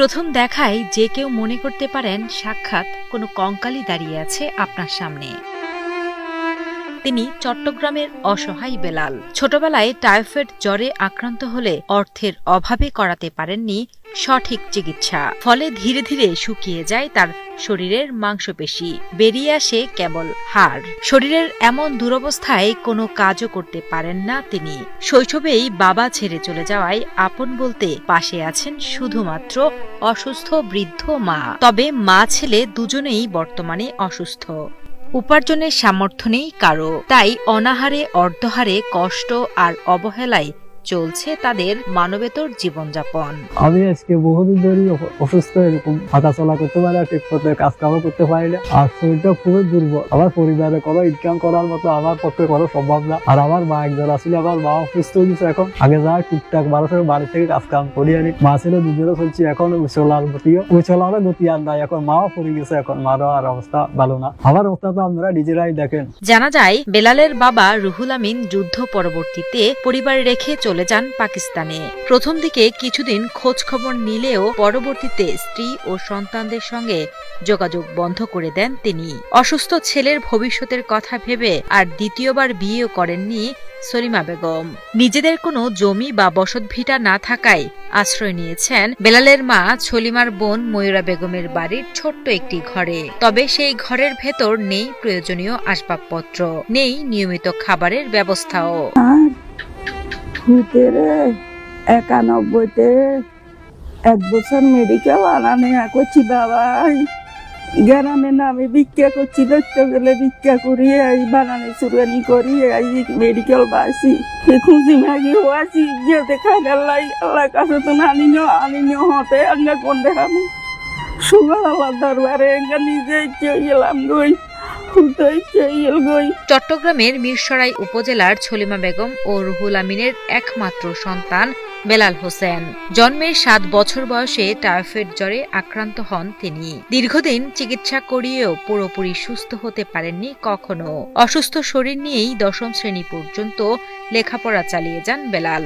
প্রথম দেখায় যে কেউ মনে করতে পারেন সাক্ষাৎ কোনো কঙ্কালই দাঁড়িয়ে আছে আপনার সামনে। তিনি চট্টগ্রামের অসহায় বেলাল। ছোটবেলায় টাইফয়েড জ্বরে আক্রান্ত হলে অর্থের অভাবে করাতে পারেননি সঠিক চিকিৎসা। ফলে ধীরে ধীরে শুকিয়ে যায় তার শরীরের মাংসপেশি, বেরিয়ে আসে কেবল হাড়। শরীরের এমন দুরবস্থায় কোনো কাজও করতে পারেন না তিনি। শৈশবেই বাবা ছেড়ে চলে যাওয়ায় আপন বলতে পাশে আছেন শুধুমাত্র অসুস্থ বৃদ্ধ মা। তবে মা ছেলে দুজনেই বর্তমানে অসুস্থ। উপার্জনের সামর্থ্য নেই কারো, তাই অনাহারে অর্ধহারে কষ্ট আর অবহেলায় চলছে তাদের মানবেতর জীবনযাপন। আমি আজকে বহুদিন ধরে অসুস্থ, এরকম হাঁটা চলা করতে পারি না, ঠিক মতো কাজ কামও করতে পারি না, আর শরীরটা খুবই দুর্বল। আমার পরিবারে কোনো ইনকাম করার মতো আমার পক্ষে করা সম্ভব না। আর আমার মা একজন আসলে, আমার মা অসুস্থ হয়ে গেছে এখন। আগে যা টুকটাক মানুষের বাড়ি থেকে কাজ কাম করি আনি, মা ছিল দুজনে চলছি। এখন চলার গতিও ওই চলারও গতি আর নাই, এখন মাও পড়ে গেছে, এখন মারও আর অবস্থা ভালো না। আমার অবস্থা তো আপনারা নিজেরাই দেখেন। জানা যায় বেলালের বাবা রুহুল আমিন যুদ্ধ পরবর্তীতে পরিবার রেখে চলে যান পাকিস্তানে। প্রথম দিকে কিছুদিন খোঁজ খবর নিলেও পরবর্তীতে স্ত্রী ও সন্তানদের সঙ্গে যোগাযোগ বন্ধ করে দেন তিনি। অসুস্থ ছেলের ভবিষ্যতের কথা ভেবে আর দ্বিতীয়বার বিয়েও করেননি সলিমা বেগম। নিজেদের কোনো জমি বা বসতভিটা না থাকায় আশ্রয় নিয়েছেন বেলালের মা সলিমার বোন ময়ূরা বেগমের বাড়ির ছোট্ট একটি ঘরে। তবে সেই ঘরের ভেতর নেই প্রয়োজনীয় আসবাবপত্র, নেই নিয়মিত খাবারের ব্যবস্থাও। 91-তে 1 বছর মেডিকেল আনানে করছি বাবা। গ্রামে নামে ভিক্ষা করছি, ধরতে গেলে ভিক্ষা করি, বানানে চুরানি করি, মেডিকেল বাসি খুঁজি মাগি হওয়াছি যে দেখাই আল্লাহ আল্লাহ কাছে তো আনিনিও হতে আঙ্গা কোন দেখাবো সুগার আল্লাহ দরবারে নিজে গেলাম গই। চট্টগ্রামের মিরসরাই উপজেলার সলিমা বেগম ও রুহুল আমিনের একমাত্র সন্তান বেলাল হোসেন। জন্মের 7 বছর বয়সে টাইফয়েড জ্বরে আক্রান্ত হন তিনি। দীর্ঘদিন চিকিৎসা করিয়েও পুরোপুরি সুস্থ হতে পারেননি কখনো। অসুস্থ শরীর নিয়েই 10ম শ্রেণী পর্যন্ত লেখাপড়া চালিয়ে যান বেলাল।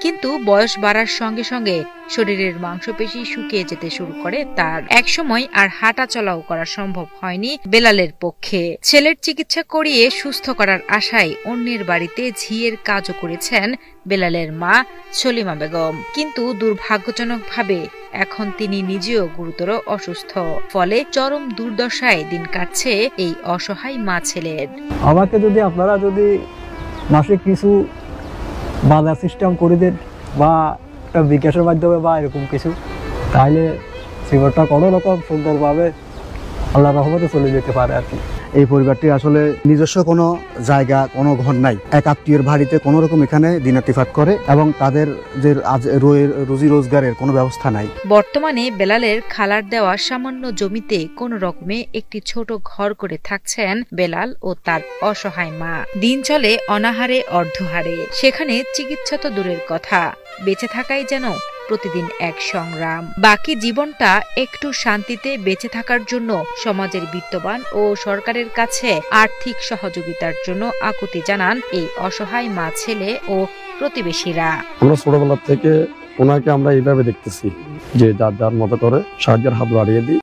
কিন্তু বয়স বাড়ার সঙ্গে সঙ্গে শরীরের মাংসপেশি শুকিয়ে যেতে শুরু করে তার। একসময় আর হাঁটা চলাও করা সম্ভব হয়নি বেলালের পক্ষে। ছেলের চিকিৎসা করিয়ে সুস্থ করার আশায় অন্যের বাড়িতে ঝিয়ের কাজও করেছেন বেলালের মা সলিমা বেগম। কিন্তু দুর্ভাগ্যজনকভাবে এখন তিনি নিজেও গুরুতর অসুস্থ। ফলে চরম দুর্দশায় দিন কাটছে এই অসহায় মা ছেলের। আমাকে যদি আপনারা মাসে কিছু বাজার সিস্টেম করে দেন বা একটা বিকাশের মাধ্যমে বা এরকম কিছু, তাহলে জীবনটা কোনো রকম সুন্দরভাবে আল্লাহ রহমতে চলে যেতে পারে আর কি। এই পরিবারটি আসলে নিজস্ব কোনো জায়গা, কোনো ঘর নাই, এক আত্মীয়ের বাড়িতে কোনো রকম এখানে দিনাতিফাত করে এবং তাদের যে রুজি রোজগারের কোনো ব্যবস্থা নাই। বর্তমানে বেলালের খালার দেওয়া সামান্য জমিতে কোনো রকমে একটি ছোট ঘর করে থাকছেন বেলাল ও তার অসহায় মা। দিন চলে অনাহারে অর্ধহারে। সেখানে চিকিৎসা তো দূরের কথা, বেঁচে থাকাই যেন প্রতিদিন এক সংগ্রাম। বাকি জীবনটা একটু শান্তিতে বেঁচে থাকার জন্য সমাজের বিত্তবান ও সরকারের কাছে আর্থিক সহযোগিতার জন্য আকুতি জানান এই অসহায় মা ছেলে ও প্রতিবেশীরা। আমরা ছোটবেলা থেকে ওনাকে আমরা এইভাবে দেখতেছি যে যার যার মতো করে সাহায্যের হাত বাড়িয়ে দিই।